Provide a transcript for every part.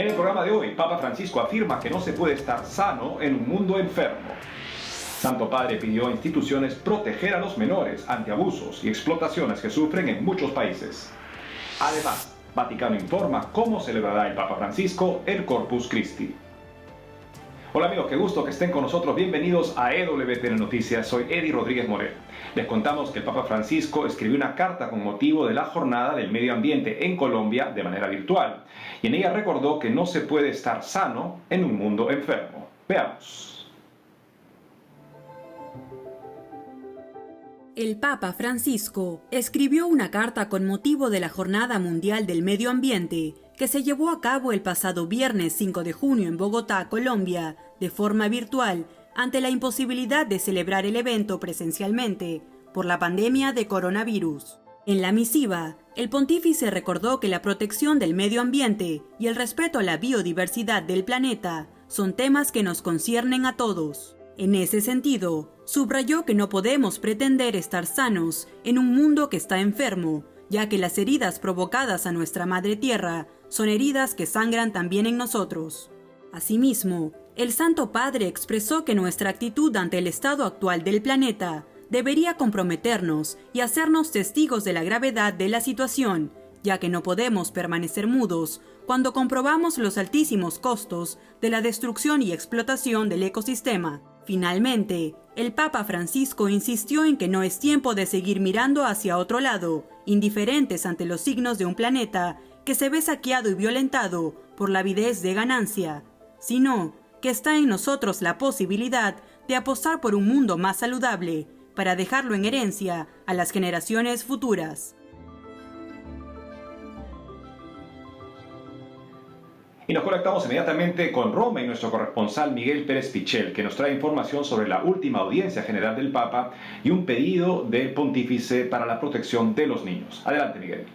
En el programa de hoy, Papa Francisco afirma que no se puede estar sano en un mundo enfermo. Santo Padre pidió a instituciones proteger a los menores ante abusos y explotaciones que sufren en muchos países. Además, Vaticano informa cómo celebrará el Papa Francisco el Corpus Christi. Hola amigos, qué gusto que estén con nosotros. Bienvenidos a EWTN Noticias. Soy Eddie Rodríguez Morel. Les contamos que el Papa Francisco escribió una carta con motivo de la Jornada del Medio Ambiente en Colombia de manera virtual. Y en ella recordó que no se puede estar sano en un mundo enfermo. Veamos. El Papa Francisco escribió una carta con motivo de la Jornada Mundial del Medio Ambiente que se llevó a cabo el pasado viernes 5 de junio en Bogotá, Colombia, de forma virtual, ante la imposibilidad de celebrar el evento presencialmente por la pandemia de coronavirus. En la misiva, el pontífice recordó que la protección del medio ambiente y el respeto a la biodiversidad del planeta son temas que nos conciernen a todos. En ese sentido, subrayó que no podemos pretender estar sanos en un mundo que está enfermo, ya que las heridas provocadas a nuestra madre tierra son heridas que sangran también en nosotros. Asimismo, el Santo Padre expresó que nuestra actitud ante el estado actual del planeta debería comprometernos y hacernos testigos de la gravedad de la situación, ya que no podemos permanecer mudos cuando comprobamos los altísimos costos de la destrucción y explotación del ecosistema. Finalmente, el Papa Francisco insistió en que no es tiempo de seguir mirando hacia otro lado, indiferentes ante los signos de un planeta que se ve saqueado y violentado por la avidez de ganancia, sino que está en nosotros la posibilidad de apostar por un mundo más saludable para dejarlo en herencia a las generaciones futuras. Y nos conectamos inmediatamente con Roma y nuestro corresponsal Miguel Pérez Pichel, que nos trae información sobre la última audiencia general del Papa y un pedido del pontífice para la protección de los niños. Adelante, Miguel.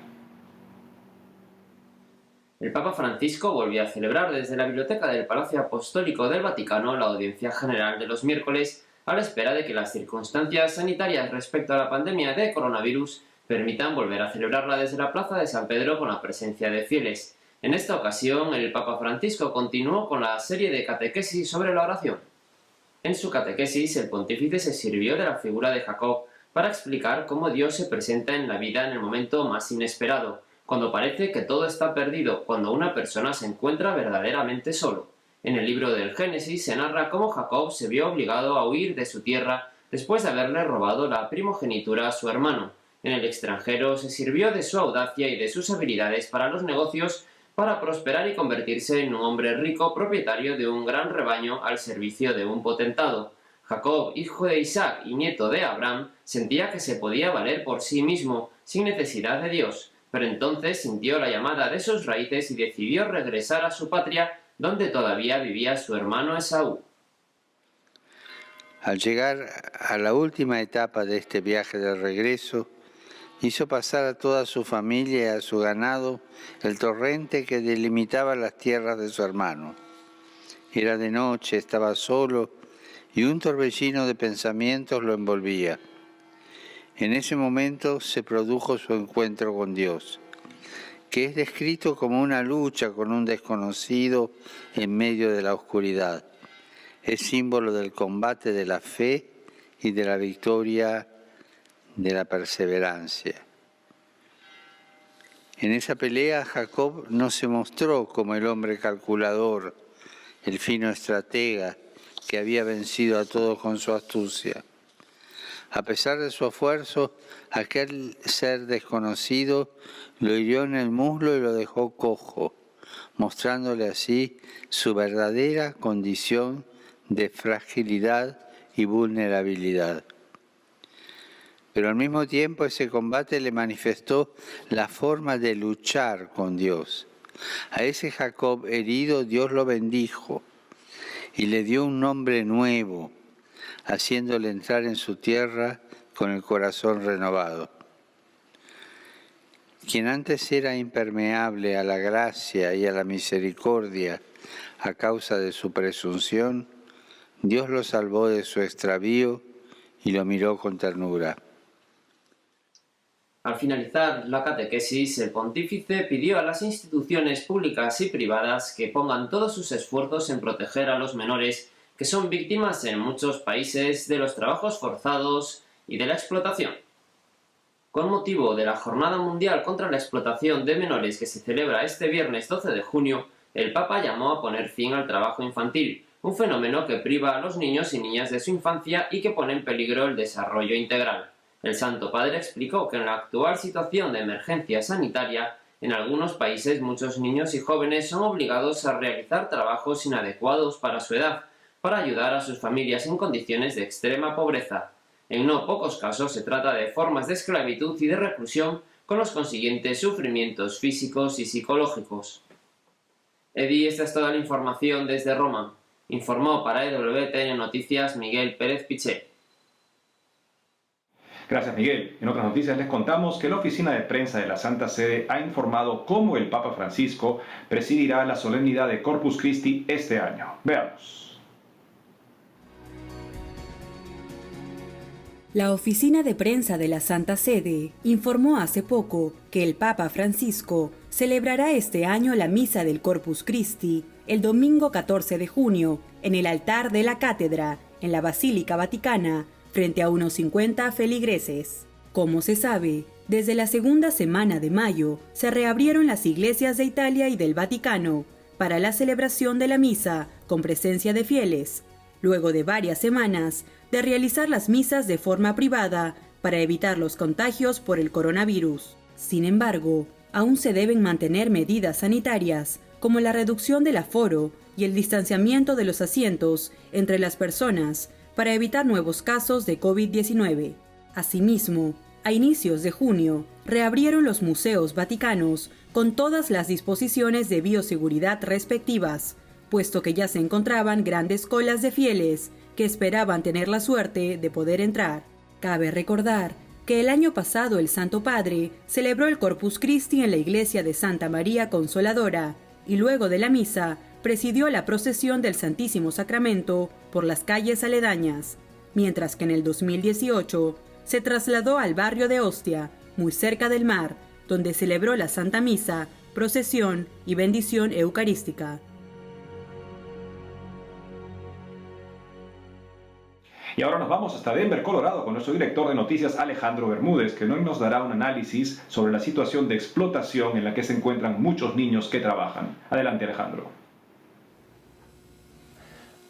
El Papa Francisco volvió a celebrar desde la biblioteca del Palacio Apostólico del Vaticano la audiencia general de los miércoles, a la espera de que las circunstancias sanitarias respecto a la pandemia de coronavirus permitan volver a celebrarla desde la Plaza de San Pedro con la presencia de fieles. En esta ocasión, el Papa Francisco continuó con la serie de catequesis sobre la oración. En su catequesis, el pontífice se sirvió de la figura de Jacob para explicar cómo Dios se presenta en la vida en el momento más inesperado, cuando parece que todo está perdido, cuando una persona se encuentra verdaderamente solo. En el libro del Génesis se narra cómo Jacob se vio obligado a huir de su tierra después de haberle robado la primogenitura a su hermano. En el extranjero se sirvió de su audacia y de sus habilidades para los negocios para prosperar y convertirse en un hombre rico propietario de un gran rebaño al servicio de un potentado. Jacob, hijo de Isaac y nieto de Abraham, sentía que se podía valer por sí mismo, sin necesidad de Dios, pero entonces sintió la llamada de sus raíces y decidió regresar a su patria, donde todavía vivía su hermano Esaú. Al llegar a la última etapa de este viaje de regreso, hizo pasar a toda su familia y a su ganado el torrente que delimitaba las tierras de su hermano. Era de noche, estaba solo y un torbellino de pensamientos lo envolvía. En ese momento se produjo su encuentro con Dios, que es descrito como una lucha con un desconocido en medio de la oscuridad. Es símbolo del combate de la fe y de la victoria de la perseverancia. En esa pelea Jacob no se mostró como el hombre calculador, el fino estratega que había vencido a todos con su astucia. A pesar de su esfuerzo, aquel ser desconocido lo hirió en el muslo y lo dejó cojo, mostrándole así su verdadera condición de fragilidad y vulnerabilidad. Pero al mismo tiempo ese combate le manifestó la forma de luchar con Dios. A ese Jacob herido Dios lo bendijo y le dio un nombre nuevo, haciéndole entrar en su tierra con el corazón renovado. Quien antes era impermeable a la gracia y a la misericordia a causa de su presunción, Dios lo salvó de su extravío y lo miró con ternura. Al finalizar la catequesis, el pontífice pidió a las instituciones públicas y privadas que pongan todos sus esfuerzos en proteger a los menores que son víctimas en muchos países de los trabajos forzados y de la explotación. Con motivo de la Jornada Mundial contra la Explotación de Menores que se celebra este viernes 12 de junio, el Papa llamó a poner fin al trabajo infantil, un fenómeno que priva a los niños y niñas de su infancia y que pone en peligro el desarrollo integral. El Santo Padre explicó que en la actual situación de emergencia sanitaria, en algunos países muchos niños y jóvenes son obligados a realizar trabajos inadecuados para su edad, para ayudar a sus familias en condiciones de extrema pobreza. En no pocos casos se trata de formas de esclavitud y de reclusión con los consiguientes sufrimientos físicos y psicológicos. Esta es toda la información desde Roma. Informó para EWTN Noticias Miguel Pérez Piché. Gracias, Miguel. En otras noticias les contamos que la oficina de prensa de la Santa Sede ha informado cómo el Papa Francisco presidirá la solemnidad de Corpus Christi este año. Veamos. La oficina de prensa de la Santa Sede informó hace poco que el Papa Francisco celebrará este año la misa del Corpus Christi el domingo 14 de junio en el altar de la cátedra, en la Basílica Vaticana, frente a unos 50 feligreses. Como se sabe, desde la segunda semana de mayo se reabrieron las iglesias de Italia y del Vaticano para la celebración de la misa con presencia de fieles, luego de varias semanas de realizar las misas de forma privada para evitar los contagios por el coronavirus. Sin embargo, aún se deben mantener medidas sanitarias como la reducción del aforo y el distanciamiento de los asientos entre las personas para evitar nuevos casos de COVID-19. Asimismo, a inicios de junio, reabrieron los museos vaticanos con todas las disposiciones de bioseguridad respectivas, puesto que ya se encontraban grandes colas de fieles que esperaban tener la suerte de poder entrar. Cabe recordar que el año pasado el Santo Padre celebró el Corpus Christi en la iglesia de Santa María Consoladora y luego de la misa presidió la procesión del Santísimo Sacramento por las calles aledañas, mientras que en el 2018 se trasladó al barrio de Ostia, muy cerca del mar, donde celebró la Santa Misa, procesión y bendición eucarística. Y ahora nos vamos hasta Denver, Colorado, con nuestro director de noticias Alejandro Bermúdez, que hoy nos dará un análisis sobre la situación de explotación en la que se encuentran muchos niños que trabajan. Adelante, Alejandro.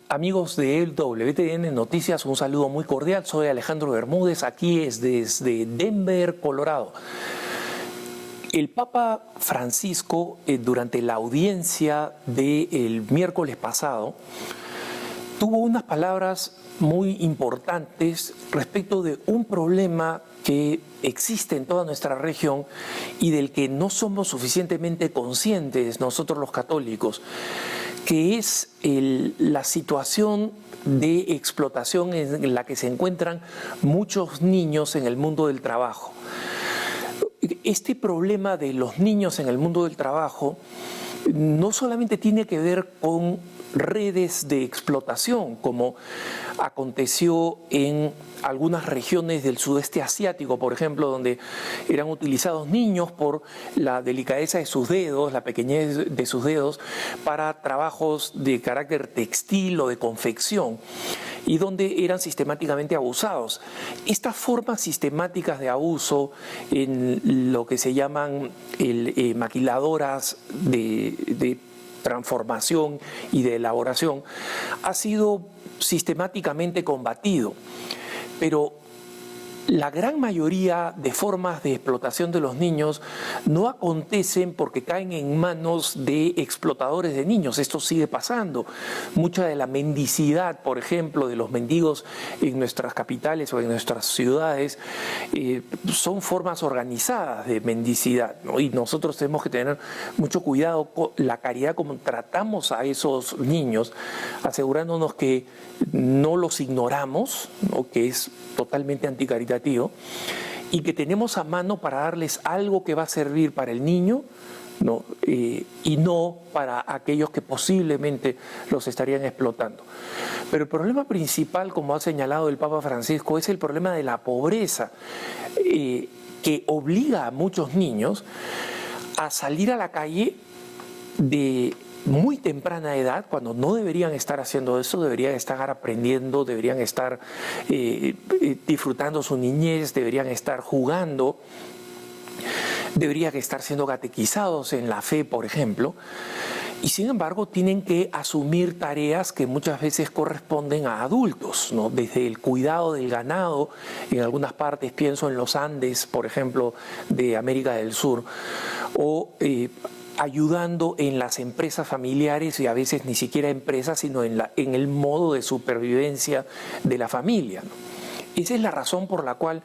Amigos de WTN Noticias, un saludo muy cordial. Soy Alejandro Bermúdez, aquí es desde Denver, Colorado. El Papa Francisco, durante la audiencia del miércoles pasado, tuvo unas palabras muy importantes respecto de un problema que existe en toda nuestra región y del que no somos suficientemente conscientes nosotros los católicos, que es la situación de explotación en la que se encuentran muchos niños en el mundo del trabajo. Este problema de los niños en el mundo del trabajo no solamente tiene que ver con redes de explotación, como aconteció en algunas regiones del sudeste asiático, por ejemplo, donde eran utilizados niños por la delicadeza de sus dedos, la pequeñez de sus dedos, para trabajos de carácter textil o de confección, y donde eran sistemáticamente abusados. Estas formas sistemáticas de abuso en lo que se llaman maquiladoras de transformación y de elaboración ha sido sistemáticamente combatido, pero la gran mayoría de formas de explotación de los niños no acontecen porque caen en manos de explotadores de niños. Esto sigue pasando. Mucha de la mendicidad, por ejemplo, de los mendigos en nuestras capitales o en nuestras ciudades, son formas organizadas de mendicidad, ¿no? Y nosotros tenemos que tener mucho cuidado con la caridad como tratamos a esos niños, asegurándonos que no los ignoramos, ¿no? Que es totalmente anticaritativo, y que tenemos a mano para darles algo que va a servir para el niño, ¿no? Y no para aquellos que posiblemente los estarían explotando. Pero el problema principal, como ha señalado el Papa Francisco, es el problema de la pobreza. que obliga a muchos niños a salir a la calle de muy temprana edad, cuando no deberían estar haciendo eso, deberían estar aprendiendo, deberían estar disfrutando su niñez, deberían estar jugando, deberían estar siendo catequizados en la fe, por ejemplo, y sin embargo tienen que asumir tareas que muchas veces corresponden a adultos, ¿no? Desde el cuidado del ganado, en algunas partes, pienso en los Andes, por ejemplo, de América del Sur, o ayudando en las empresas familiares, y a veces ni siquiera empresas, sino en el modo de supervivencia de la familia, ¿no? Esa es la razón por la cual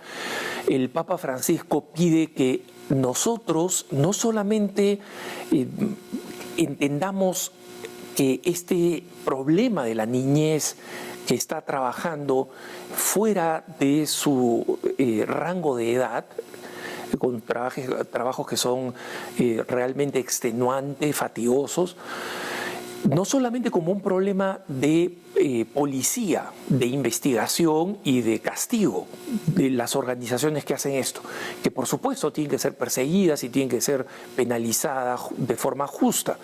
el Papa Francisco pide que nosotros no solamente entendamos que este problema de la niñez que está trabajando fuera de su rango de edad, con trabajos que son realmente extenuantes, fatigosos, no solamente como un problema de policía, de investigación y de castigo de las organizaciones que hacen esto, que por supuesto tienen que ser perseguidas y tienen que ser penalizadas de forma justa,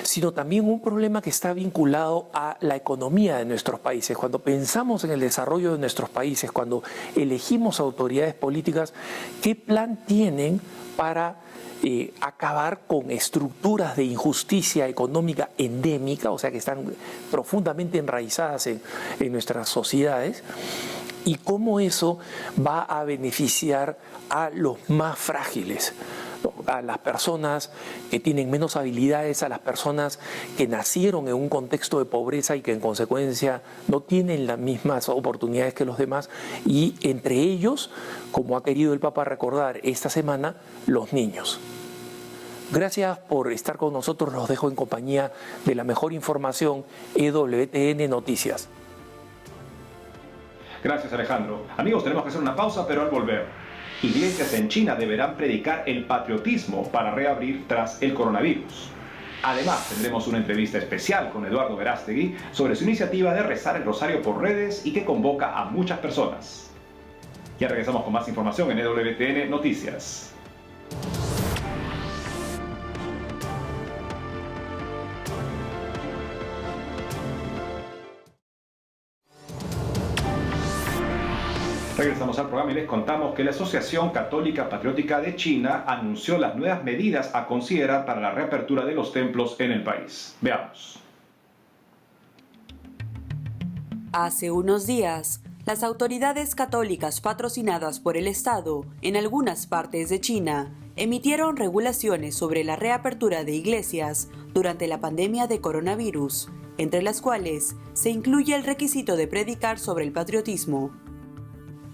sino también un problema que está vinculado a la economía de nuestros países. Cuando pensamos en el desarrollo de nuestros países, cuando elegimos autoridades políticas, ¿qué plan tienen para acabar con estructuras de injusticia económica endémica, o sea, que están profundamente enraizadas en nuestras sociedades? Y cómo eso va a beneficiar a los más frágiles, a las personas que tienen menos habilidades, a las personas que nacieron en un contexto de pobreza y que en consecuencia no tienen las mismas oportunidades que los demás, y entre ellos, como ha querido el Papa recordar esta semana, los niños. Gracias por estar con nosotros, los dejo en compañía de la mejor información, EWTN Noticias. Gracias, Alejandro. Amigos, tenemos que hacer una pausa, pero al volver, iglesias en China deberán predicar el patriotismo para reabrir tras el coronavirus. Además, tendremos una entrevista especial con Eduardo Verástegui sobre su iniciativa de rezar el rosario por redes y que convoca a muchas personas. Ya regresamos con más información en EWTN Noticias. Regresamos al programa y les contamos que la Asociación Católica Patriótica de China anunció las nuevas medidas a considerar para la reapertura de los templos en el país. Veamos. Hace unos días, las autoridades católicas patrocinadas por el Estado en algunas partes de China emitieron regulaciones sobre la reapertura de iglesias durante la pandemia de coronavirus, entre las cuales se incluye el requisito de predicar sobre el patriotismo.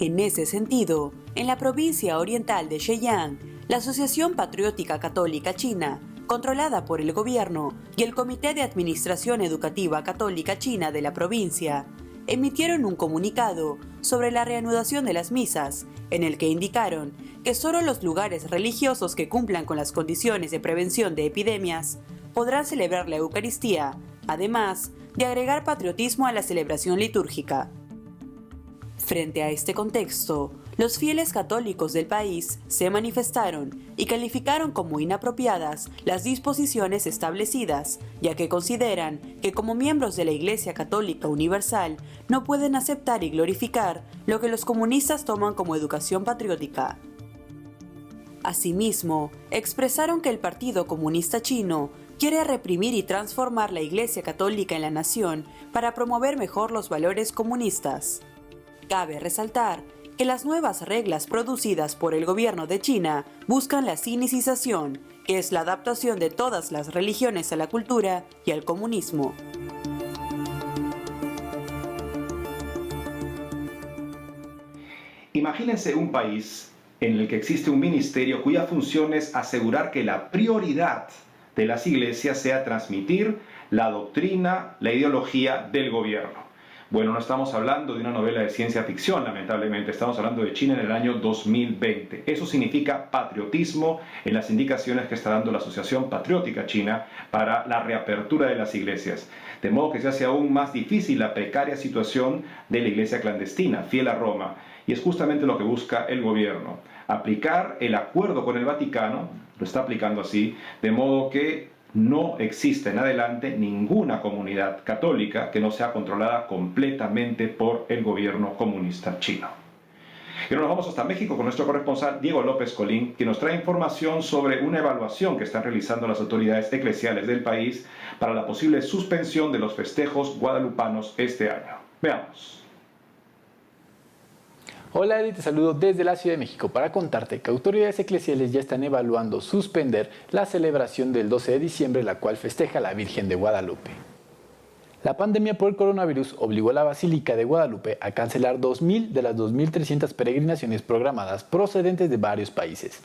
En ese sentido, en la provincia oriental de Zhejiang, la Asociación Patriótica Católica China, controlada por el gobierno, y el Comité de Administración Educativa Católica China de la provincia, emitieron un comunicado sobre la reanudación de las misas, en el que indicaron que solo los lugares religiosos que cumplan con las condiciones de prevención de epidemias podrán celebrar la Eucaristía, además de agregar patriotismo a la celebración litúrgica. Frente a este contexto, los fieles católicos del país se manifestaron y calificaron como inapropiadas las disposiciones establecidas, ya que consideran que como miembros de la Iglesia Católica Universal no pueden aceptar y glorificar lo que los comunistas toman como educación patriótica. Asimismo, expresaron que el Partido Comunista Chino quiere reprimir y transformar la Iglesia Católica en la nación para promover mejor los valores comunistas. Cabe resaltar que las nuevas reglas producidas por el gobierno de China buscan la sinicización, que es la adaptación de todas las religiones a la cultura y al comunismo. Imagínense un país en el que existe un ministerio cuya función es asegurar que la prioridad de las iglesias sea transmitir la doctrina, la ideología del gobierno. Bueno, no estamos hablando de una novela de ciencia ficción, lamentablemente, estamos hablando de China en el año 2020. Eso significa patriotismo en las indicaciones que está dando la Asociación Patriótica China para la reapertura de las iglesias. De modo que se hace aún más difícil la precaria situación de la iglesia clandestina, fiel a Roma. Y es justamente lo que busca el gobierno, aplicar el acuerdo con el Vaticano, lo está aplicando así, de modo que no existe en adelante ninguna comunidad católica que no sea controlada completamente por el gobierno comunista chino. Y ahora nos vamos hasta México con nuestro corresponsal Diego López Colín, que nos trae información sobre una evaluación que están realizando las autoridades eclesiales del país para la posible suspensión de los festejos guadalupanos este año. Veamos. Hola Eddie, te saludo desde la Ciudad de México para contarte que autoridades eclesiales ya están evaluando suspender la celebración del 12 de diciembre, la cual festeja la Virgen de Guadalupe. La pandemia por el coronavirus obligó a la Basílica de Guadalupe a cancelar 2.000 de las 2.300 peregrinaciones programadas procedentes de varios países.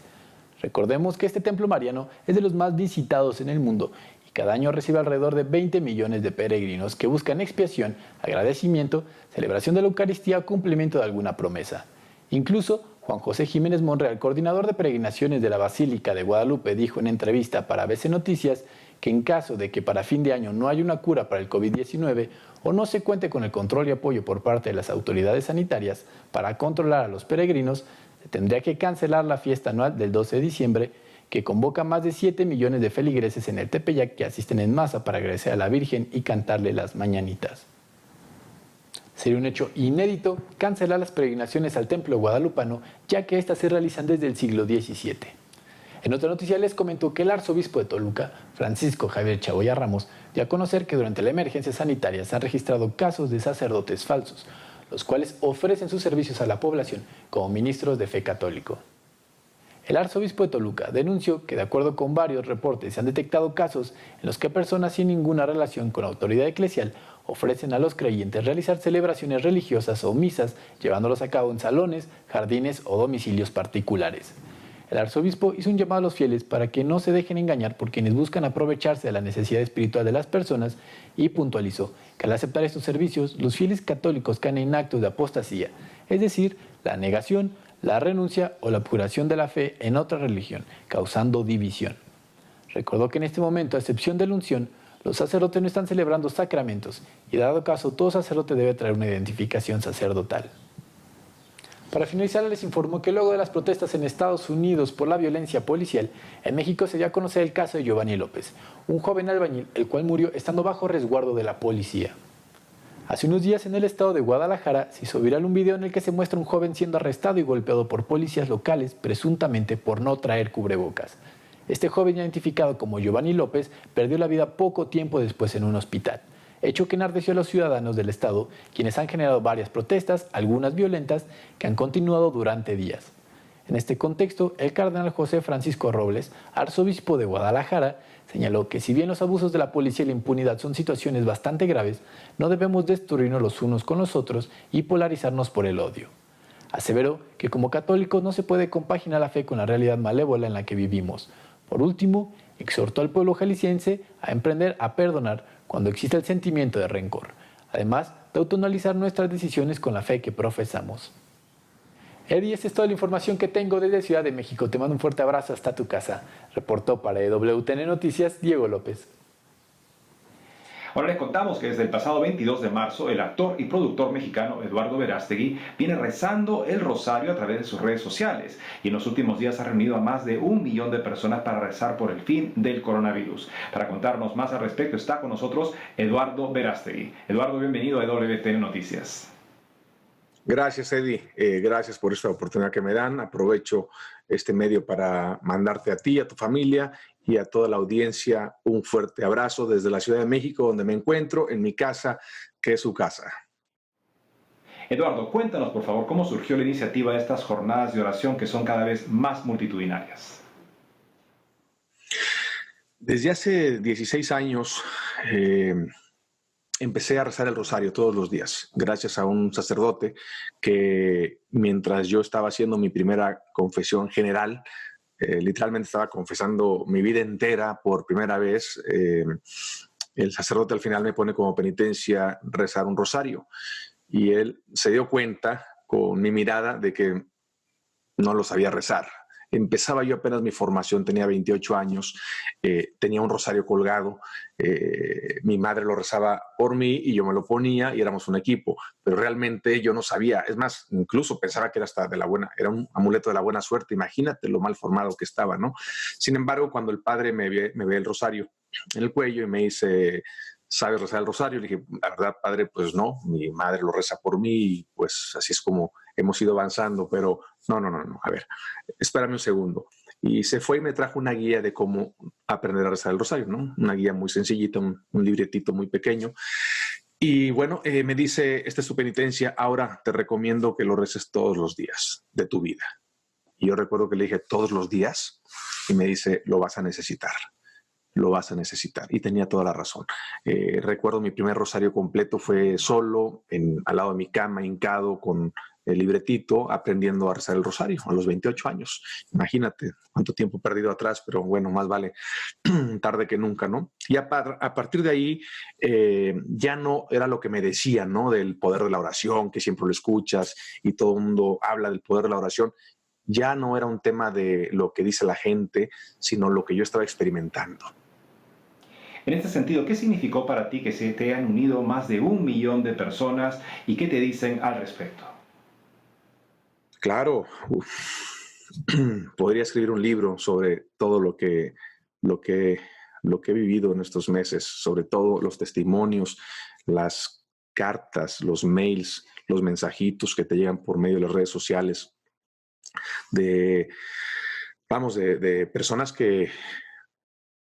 Recordemos que este templo mariano es de los más visitados en el mundo y cada año recibe alrededor de 20 millones de peregrinos que buscan expiación, agradecimiento, celebración de la Eucaristía o cumplimiento de alguna promesa. Incluso Juan José Jiménez Monreal, coordinador de peregrinaciones de la Basílica de Guadalupe, dijo en entrevista para ABC Noticias que en caso de que para fin de año no haya una cura para el COVID-19 o no se cuente con el control y apoyo por parte de las autoridades sanitarias para controlar a los peregrinos, se tendría que cancelar la fiesta anual del 12 de diciembre, que convoca más de 7 millones de feligreses en el Tepeyac que asisten en masa para agradecer a la Virgen y cantarle las mañanitas. Sería un hecho inédito cancelar las peregrinaciones al templo guadalupano, ya que éstas se realizan desde el siglo XVII. En otra noticia les comentó que el arzobispo de Toluca, Francisco Javier Chaboya Ramos, dio a conocer que durante la emergencia sanitaria se han registrado casos de sacerdotes falsos, los cuales ofrecen sus servicios a la población como ministros de fe católico. El arzobispo de Toluca denunció que, de acuerdo con varios reportes, se han detectado casos en los que personas sin ninguna relación con la autoridad eclesial ofrecen a los creyentes realizar celebraciones religiosas o misas, llevándolos a cabo en salones, jardines o domicilios particulares. El arzobispo hizo un llamado a los fieles para que no se dejen engañar por quienes buscan aprovecharse de la necesidad espiritual de las personas y puntualizó que al aceptar estos servicios, los fieles católicos caen en actos de apostasía, es decir, la negación, la renuncia o la abjuración de la fe en otra religión, causando división. Recordó que en este momento, a excepción de la unción, los sacerdotes no están celebrando sacramentos y, dado caso, todo sacerdote debe traer una identificación sacerdotal. Para finalizar, les informo que luego de las protestas en Estados Unidos por la violencia policial, en México se dio a conocer el caso de Giovanni López, un joven albañil el cual murió estando bajo resguardo de la policía. Hace unos días en el estado de Guadalajara se hizo viral un video en el que se muestra un joven siendo arrestado y golpeado por policías locales, presuntamente por no traer cubrebocas. Este joven, identificado como Giovanni López, perdió la vida poco tiempo después en un hospital, hecho que enardeció a los ciudadanos del estado, quienes han generado varias protestas, algunas violentas, que han continuado durante días. En este contexto, el cardenal José Francisco Robles, arzobispo de Guadalajara, señaló que si bien los abusos de la policía y la impunidad son situaciones bastante graves, no debemos destruirnos los unos con los otros y polarizarnos por el odio. Aseveró que como católicos no se puede compaginar la fe con la realidad malévola en la que vivimos. Por último, exhortó al pueblo jalisciense a emprender a perdonar cuando existe el sentimiento de rencor, además de autoanalizar nuestras decisiones con la fe que profesamos. Eddie, esta es toda la información que tengo desde Ciudad de México. Te mando un fuerte abrazo hasta tu casa. Reportó para EWTN Noticias, Diego López. Ahora les contamos que desde el pasado 22 de marzo, el actor y productor mexicano Eduardo Verástegui viene rezando el rosario a través de sus redes sociales y en los últimos días ha reunido a más de 1 millón de personas para rezar por el fin del coronavirus. Para contarnos más al respecto está con nosotros Eduardo Verástegui. Eduardo, bienvenido a EWTN Noticias. Gracias, Eddie. Gracias por esta oportunidad que me dan. Aprovecho este medio para mandarte a ti, a tu familia y a toda la audiencia un fuerte abrazo desde la Ciudad de México, donde me encuentro, en mi casa, que es su casa. Eduardo, cuéntanos, por favor, cómo surgió la iniciativa de estas jornadas de oración que son cada vez más multitudinarias. Desde hace 16 años empecé a rezar el rosario todos los días, gracias a un sacerdote que mientras yo estaba haciendo mi primera confesión general, literalmente estaba confesando mi vida entera por primera vez, el sacerdote al final me pone como penitencia rezar un rosario. Y él se dio cuenta con mi mirada de que no lo sabía rezar. Empezaba yo apenas mi formación, tenía 28 años, tenía un rosario colgado, mi madre lo rezaba por mí y yo me lo ponía y éramos un equipo, pero realmente yo no sabía, es más, incluso pensaba que era hasta de la buena, era un amuleto de la buena suerte, imagínate lo mal formado que estaba, ¿no? Sin embargo, cuando el padre me ve el rosario en el cuello y me dice, ¿sabes rezar el rosario? Le dije, la verdad, padre, pues no, mi madre lo reza por mí y pues así es como hemos ido avanzando, pero no, a ver, espérame un segundo. Y se fue y me trajo una guía de cómo aprender a rezar el rosario, ¿no? Una guía muy sencillita, un libretito muy pequeño. Y bueno, me dice, esta es tu penitencia, ahora te recomiendo que lo reces todos los días de tu vida. Y yo recuerdo que le dije, ¿todos los días? Y me dice, lo vas a necesitar. Lo vas a necesitar. Y tenía toda la razón. Recuerdo mi primer rosario completo fue solo, al lado de mi cama, hincado, con el libretito, aprendiendo a rezar el rosario a los 28 años. Imagínate cuánto tiempo perdido atrás, pero bueno, más vale tarde que nunca, ¿no? Y a partir de ahí ya no era lo que me decían, ¿no? Del poder de la oración, que siempre lo escuchas y todo el mundo habla del poder de la oración. Ya no era un tema de lo que dice la gente, sino lo que yo estaba experimentando. En este sentido, ¿qué significó para ti que se te han unido más de 1 millón de personas y qué te dicen al respecto? Claro, podría escribir un libro sobre todo lo que he vivido en estos meses, sobre todo los testimonios, las cartas, los mails, los mensajitos que te llegan por medio de las redes sociales, de personas que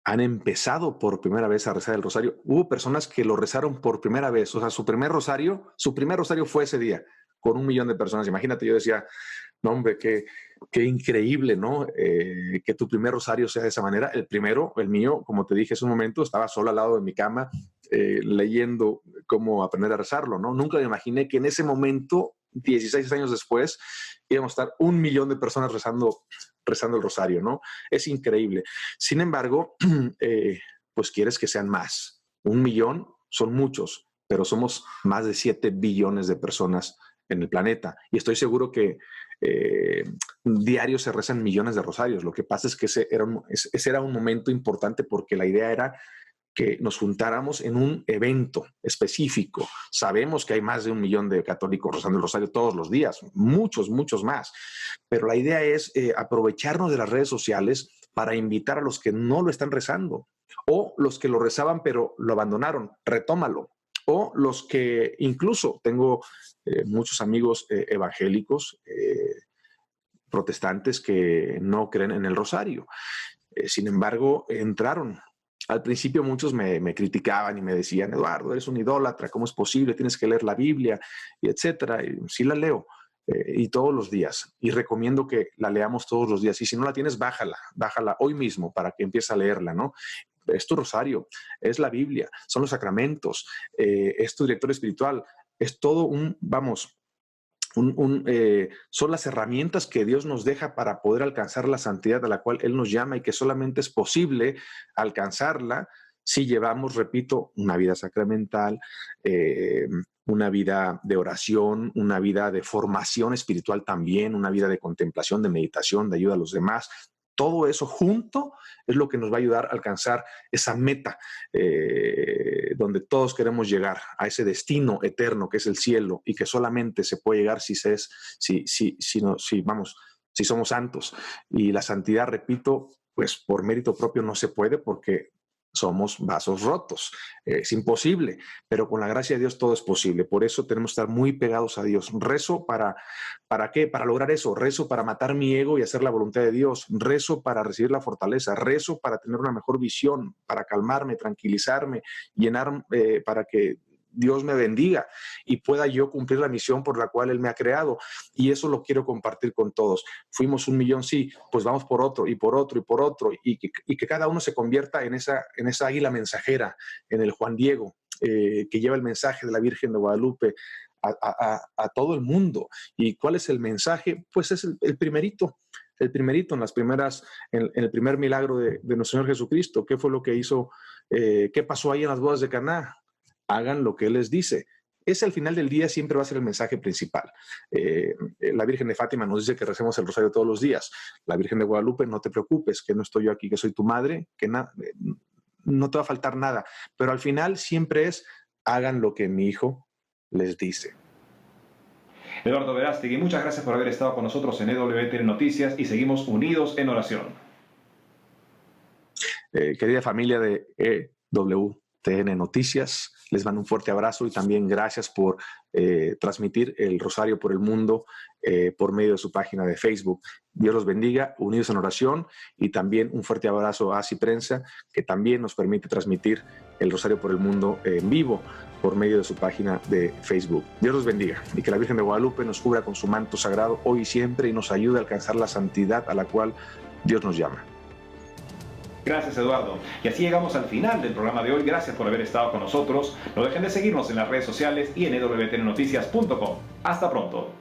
han empezado por primera vez a rezar el rosario. Hubo personas que lo rezaron por primera vez, o sea, su primer rosario fue ese día, con 1 millón de personas. Imagínate, yo decía, no hombre, qué increíble, ¿no? Que tu primer rosario sea de esa manera. El primero, el mío, como te dije hace un momento, estaba solo al lado de mi cama, leyendo cómo aprender a rezarlo, ¿no? Nunca me imaginé que en ese momento, 16 años después, íbamos a estar 1 millón de personas rezando el rosario, ¿no? Es increíble. Sin embargo, pues quieres que sean más. 1 millón son muchos, pero somos más de 7 billones de personas en el planeta. Y estoy seguro que diario se rezan millones de rosarios. Lo que pasa es que ese era un momento importante porque la idea era que nos juntáramos en un evento específico. Sabemos que hay más de 1 millón de católicos rezando el rosario todos los días, muchos más. Pero la idea es aprovecharnos de las redes sociales para invitar a los que no lo están rezando o los que lo rezaban pero lo abandonaron, retómalo. O los que incluso tengo muchos amigos evangélicos, protestantes que no creen en el rosario. Sin embargo, entraron. Al principio muchos me criticaban y me decían, Eduardo, eres un idólatra, ¿cómo es posible? Tienes que leer la Biblia, y etcétera. Y sí la leo, y todos los días. Y recomiendo que la leamos todos los días. Y si no la tienes, bájala hoy mismo para que empieces a leerla, ¿no? Es tu rosario, es la Biblia, son los sacramentos, es tu director espiritual, es todo son las herramientas que Dios nos deja para poder alcanzar la santidad a la cual Él nos llama y que solamente es posible alcanzarla si llevamos, repito, una vida sacramental, una vida de oración, una vida de formación espiritual también, una vida de contemplación, de meditación, de ayuda a los demás. Todo eso junto es lo que nos va a ayudar a alcanzar esa meta donde todos queremos llegar, a ese destino eterno que es el cielo y que solamente se puede llegar si somos santos. Y la santidad, repito, pues por mérito propio no se puede porque somos vasos rotos. Es imposible, pero con la gracia de Dios todo es posible. Por eso tenemos que estar muy pegados a Dios. Rezo ¿para qué? Para lograr eso. Rezo para matar mi ego y hacer la voluntad de Dios. Rezo para recibir la fortaleza. Rezo para tener una mejor visión, para calmarme, tranquilizarme, llenar, para que Dios me bendiga y pueda yo cumplir la misión por la cual Él me ha creado. Y eso lo quiero compartir con todos. Fuimos 1 millón, sí, pues vamos por otro y por otro y por otro. Y que cada uno se convierta en esa águila mensajera, en el Juan Diego, que lleva el mensaje de la Virgen de Guadalupe a todo el mundo. ¿Y cuál es el mensaje? Pues es el primerito. el primerito, en el primer milagro de nuestro Señor Jesucristo. ¿Qué fue lo que hizo? ¿Qué pasó ahí en las bodas de Caná? Hagan lo que Él les dice. Ese al final del día siempre va a ser el mensaje principal. La Virgen de Fátima nos dice que recemos el rosario todos los días. La Virgen de Guadalupe, no te preocupes, que no estoy yo aquí, que soy tu madre, que no te va a faltar nada. Pero al final siempre es, hagan lo que mi hijo les dice. Eduardo Verástegui, muchas gracias por haber estado con nosotros en EWTN Noticias y seguimos unidos en oración. Querida familia de EWTN Noticias, les mando un fuerte abrazo y también gracias por transmitir el Rosario por el Mundo por medio de su página de Facebook. Dios los bendiga, unidos en oración, y también un fuerte abrazo a ASI Prensa, que también nos permite transmitir el Rosario por el Mundo en vivo por medio de su página de Facebook. Dios los bendiga y que la Virgen de Guadalupe nos cubra con su manto sagrado hoy y siempre y nos ayude a alcanzar la santidad a la cual Dios nos llama. Gracias, Eduardo. Y así llegamos al final del programa de hoy. Gracias por haber estado con nosotros. No dejen de seguirnos en las redes sociales y en ewtnnoticias.com. Hasta pronto.